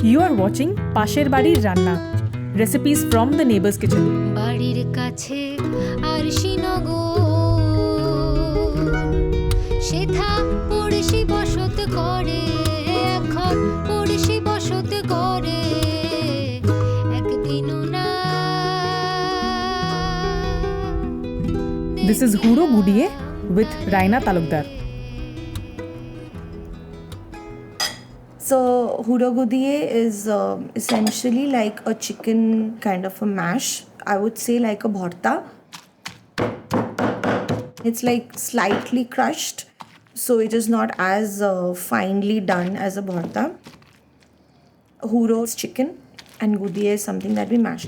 You are watching Pasher Barir Ranna, recipes from the neighbor's kitchen. বাড়ির কাছে আর শ্রীনগর সেথা পড়শি বসত করে এখন পড়শি বসত করে একদিনও না। This is Huro Gudiye with Raina Talukder. So Huro Gudiye is essentially like a chicken kind of a mash. I would say like a bhorta. It's like slightly crushed, so it is not as finely done as a bhorta. Huro is chicken and Gudiye is something that we mash.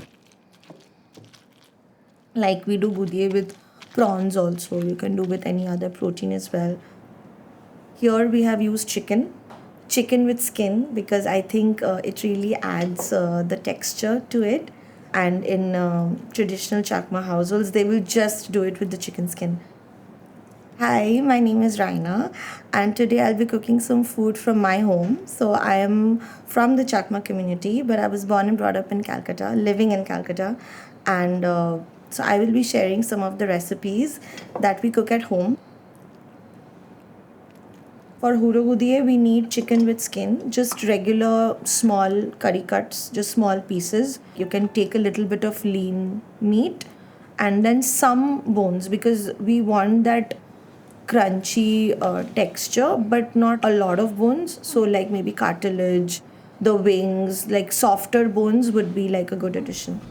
Like we do Gudiye with prawns also. You can do with any other protein as well. Here we have used chicken with skin, because I think it really adds the texture to it, and in traditional Chakma households they will just do it with the chicken skin. Hi, my name is Raina, and today I'll be cooking some food from my home. So I am from the Chakma community, but I was born and brought up in Calcutta, living in Calcutta, and so I will be sharing some of the recipes that we cook at home. For Huro Gudiye, we need chicken with skin, just regular small curry cuts, just small pieces. You can take a little bit of lean meat and then some bones, because we want that crunchy texture, but not a lot of bones. So like maybe cartilage, the wings, like softer bones would be like a good addition.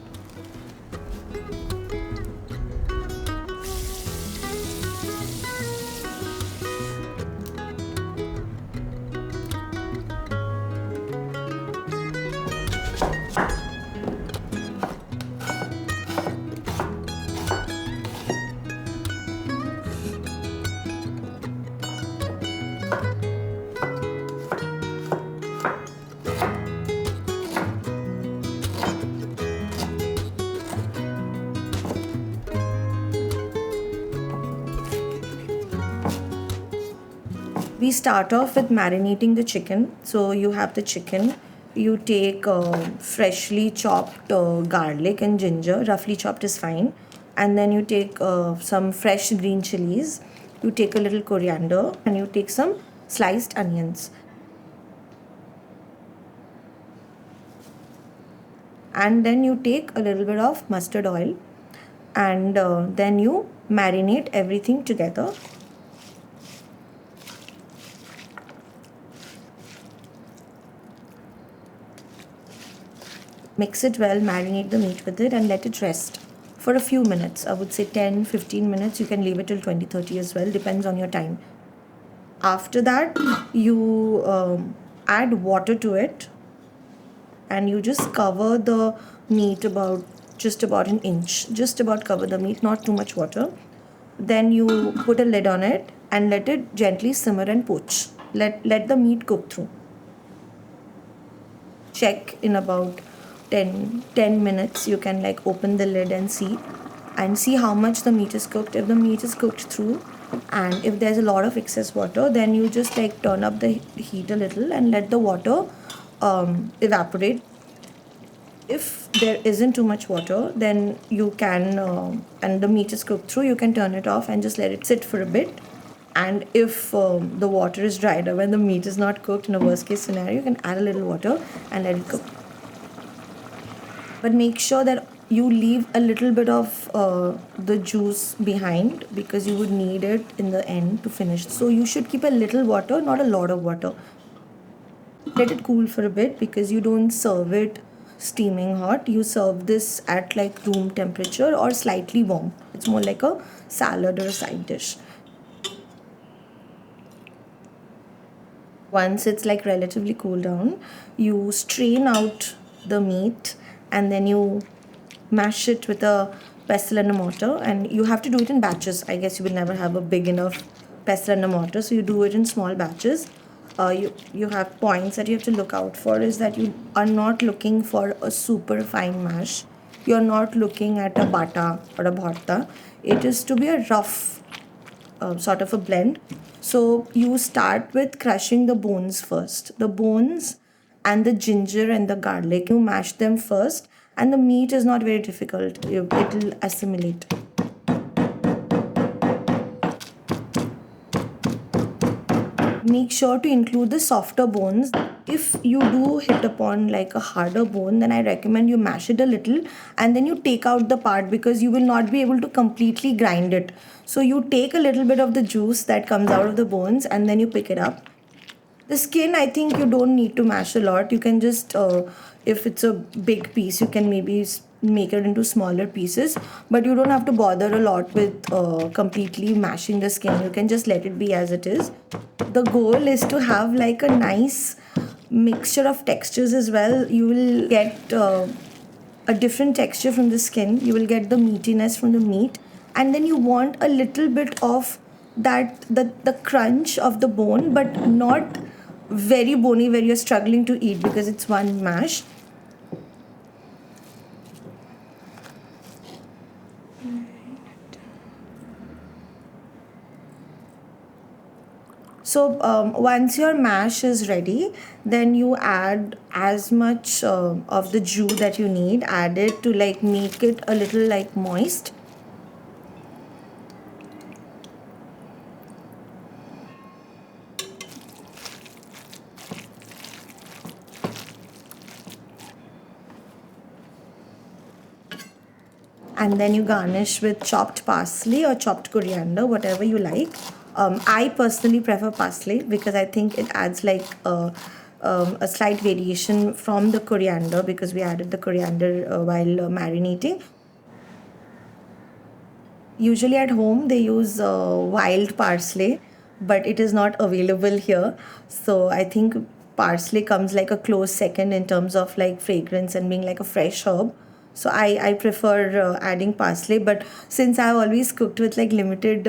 We start off with marinating the chicken. So you have the chicken, you take freshly chopped garlic and ginger, roughly chopped is fine, and then you take some fresh green chilies, you take a little coriander, and you take some sliced onions. And then you take a little bit of mustard oil, and then you marinate everything together. Mix it well, marinate the meat with it, and let it rest for a few minutes. I would say 10-15 minutes. You can leave it till 20-30 as well, depends on your time. After that, you add water to it, and you just cover the meat just about an inch. Just about cover the meat, not too much water. Then you put a lid on it and let it gently simmer and poach. Let the meat cook through. Check in about 10 minutes. You can like open the lid and see how much the meat is cooked. If the meat is cooked through, and if there's a lot of excess water, then you just like turn up the heat a little and let the water evaporate. If there isn't too much water, then you can and the meat is cooked through, you can turn it off and just let it sit for a bit. And if the water is dried up and the meat is not cooked, in a worst case scenario, you can add a little water and let it cook. But make sure that you leave a little bit of the juice behind, because you would need it in the end to finish. So you should keep a little water, not a lot of water. Let it cool for a bit, because you don't serve it steaming hot. You serve this at like room temperature or slightly warm. It's more like a salad or a side dish. Once it's like relatively cool down, you strain out the meat, and then you mash it with a pestle and a mortar. And you have to do it in batches. I guess you will never have a big enough pestle and a mortar, so you do it in small batches. You have points that you have to look out for, is that you are not looking for a super fine mash. You're not looking at a baata or a bhorta. It is to be a rough sort of a blend. So you start with crushing the bones first. The bones and the ginger and the garlic. You mash them first, and the meat is not very difficult. It'll assimilate. Make sure to include the softer bones. If you do hit upon like a harder bone, then I recommend you mash it a little and then you take out the part, because you will not be able to completely grind it. So you take a little bit of the juice that comes out of the bones and then you pick it up. The skin, I think you don't need to mash a lot. You can just, if it's a big piece, you can maybe make it into smaller pieces, but you don't have to bother a lot with completely mashing the skin. You can just let it be as it is. The goal is to have like a nice mixture of textures as well. You will get a different texture from the skin. You will get the meatiness from the meat, and then you want a little bit of that the crunch of the bone, but not very bony where you're struggling to eat because it's one mash. So once your mash is ready, then you add as much of the jus that you need. Add it to like make it a little like moist. And then you garnish with chopped parsley or chopped coriander, whatever you like. I personally prefer parsley because I think it adds like a slight variation from the coriander, because we added the coriander while marinating. Usually at home they use wild parsley, but it is not available here. So I think parsley comes like a close second in terms of like fragrance and being like a fresh herb. So I prefer adding parsley, but since I've always cooked with like limited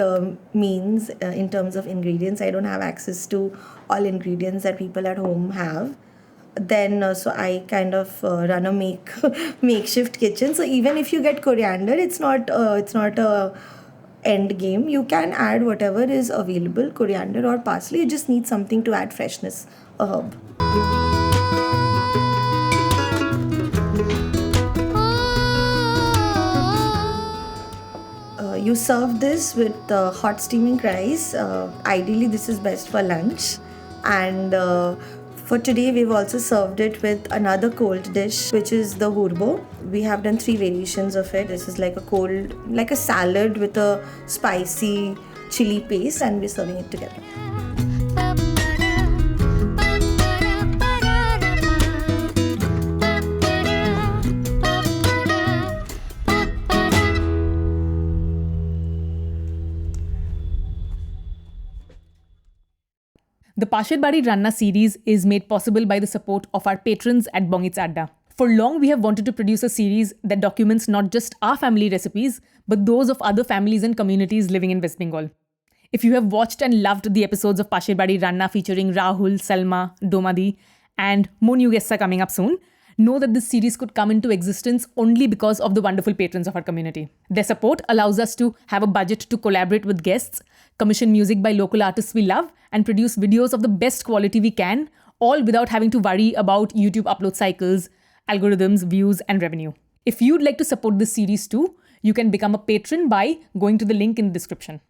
means in terms of ingredients, I don't have access to all ingredients that people at home have. Then so I kind of run a makeshift kitchen. So even if you get coriander, it's not a end game. You can add whatever is available, coriander or parsley. You just need something to add freshness, a herb. You serve this with hot steaming rice. Ideally, this is best for lunch. And for today, we've also served it with another cold dish, which is the hurbo. We have done 3 variations of it. This is like a salad with a spicy chili paste, and we're serving it together. The Pasher Barir Ranna series is made possible by the support of our patrons at Bongits Adda. For long, we have wanted to produce a series that documents not just our family recipes, but those of other families and communities living in West Bengal. If you have watched and loved the episodes of Pasher Barir Ranna featuring Rahul, Salma, Domadi, and more new guests are coming up soon, know that this series could come into existence only because of the wonderful patrons of our community. Their support allows us to have a budget to collaborate with guests, commission music by local artists we love, and produce videos of the best quality we can, all without having to worry about YouTube upload cycles, algorithms, views, and revenue. If you'd like to support this series too, you can become a patron by going to the link in the description.